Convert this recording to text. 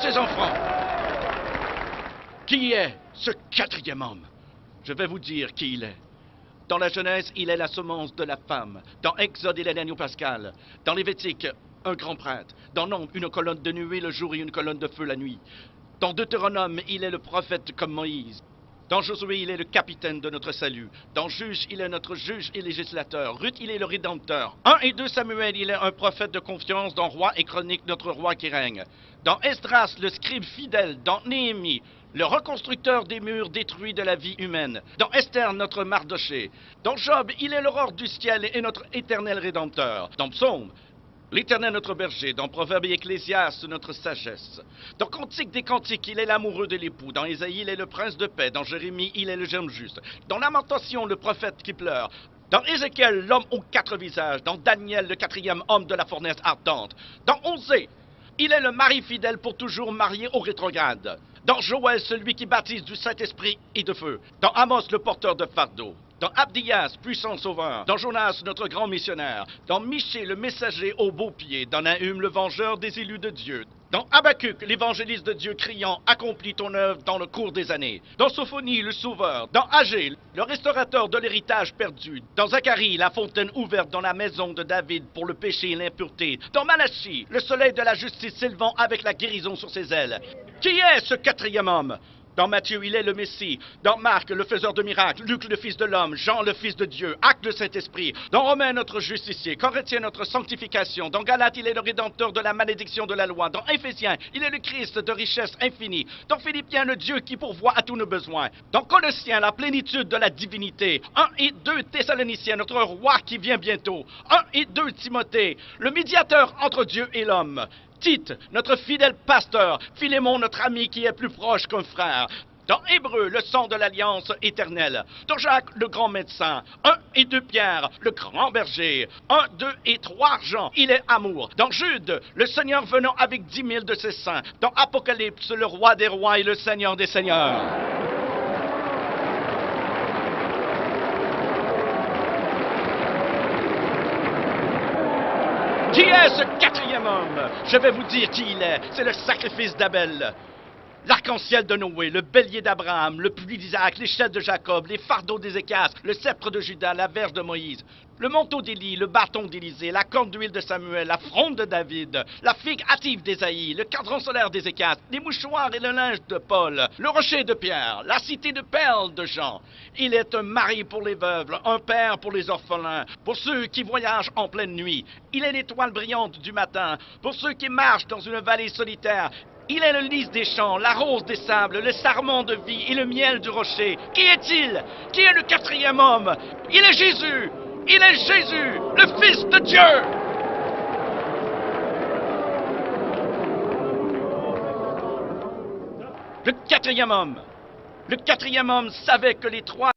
ses enfants. Qui est ce quatrième homme? Je vais vous dire qui il est. Dans la Genèse, il est la semence de la femme. Dans Exode, il est l'agneau pascal. Dans Lévitique, un grand prêtre. Dans Nombre, une colonne de nuée le jour et une colonne de feu la nuit. Dans Deutéronome, il est le prophète comme Moïse. Dans Josué, il est le capitaine de notre salut. Dans Juge, il est notre juge et législateur. Ruth, il est le rédempteur. 1 et 2 Samuel, il est un prophète de confiance. Dans Roi et Chronique, notre roi qui règne. Dans Esdras, le scribe fidèle. Dans Néhémie, le reconstructeur des murs détruits de la vie humaine. Dans Esther, notre Mardoché. Dans Job, il est l'aurore du ciel et notre éternel rédempteur. Dans Psaume, l'Éternel notre berger. Dans Proverbe et Ecclésiaste, notre sagesse. Dans Cantique des Cantiques, il est l'amoureux de l'époux. Dans Ésaïe, il est le prince de paix. Dans Jérémie, il est le germe juste. Dans Lamentation, le prophète qui pleure. Dans Ézéchiel, l'homme aux 4 visages. Dans Daniel, le 4e homme de la fournaise ardente. Dans Osée, il est le mari fidèle pour toujours marié au rétrograde. Dans Joël, celui qui baptise du Saint-Esprit et de feu. Dans Amos, le porteur de fardeau. Dans Abdias, puissant sauveur. Dans Jonas, notre grand missionnaire. Dans Michée, le messager au beau pied. Dans Nahum, le vengeur des élus de Dieu. Dans Habacuc, l'évangéliste de Dieu criant « Accomplis ton œuvre dans le cours des années ». Dans Sophonie, le sauveur. Dans Agé, le restaurateur de l'héritage perdu. Dans Zacharie, la fontaine ouverte dans la maison de David pour le péché et l'impureté. Dans Malachie, le soleil de la justice s'élevant avec la guérison sur ses ailes. Qui est ce quatrième homme? Dans Matthieu, il est le Messie. Dans Marc, le faiseur de miracles. Luc, le Fils de l'homme. Jean, le Fils de Dieu. Acte, le Saint-Esprit. Dans Romains, notre justicier. Corinthiens, notre sanctification. Dans Galates, il est le rédempteur de la malédiction de la loi. Dans Éphésiens, il est le Christ de richesse infinie. Dans Philippiens, le Dieu qui pourvoit à tous nos besoins. Dans Colossiens, la plénitude de la divinité. 1 et 2 Thessaloniciens, notre roi qui vient bientôt. 1 et 2 Timothée, le médiateur entre Dieu et l'homme. Tite, notre fidèle pasteur. Philémon, notre ami qui est plus proche qu'un frère. Dans Hébreu, le sang de l'alliance éternelle. Dans Jacques, le grand médecin. 1 et 2 Pierre, le grand berger. 1, 2 et 3 Jean, il est amour. Dans Jude, le Seigneur venant avec 10 000 de ses saints. Dans Apocalypse, le roi des rois et le Seigneur des seigneurs. Qui est ce quatrième homme? Je vais vous dire qui il est. C'est le sacrifice d'Abel. L'arc-en-ciel de Noé, le bélier d'Abraham, le puits d'Isaac, l'échelle de Jacob, les fardeaux d'Ézéchias, le sceptre de Judas, la verge de Moïse, le manteau d'Élie, le bâton d'Élisée, la corne d'huile de Samuel, la fronde de David, la figue hâtive d'Ésaïe, le cadran solaire d'Ézéchias, les mouchoirs et le linge de Paul, le rocher de Pierre, la cité de perles de Jean. Il est un mari pour les veuves, un père pour les orphelins, pour ceux qui voyagent en pleine nuit. Il est l'étoile brillante du matin, pour ceux qui marchent dans une vallée solitaire. Il est le lys des champs, la rose des sables, le sarment de vie et le miel du rocher. Qui est-il? Qui est le quatrième homme? Il est Jésus! Il est Jésus, le Fils de Dieu! Le quatrième homme savait que les 3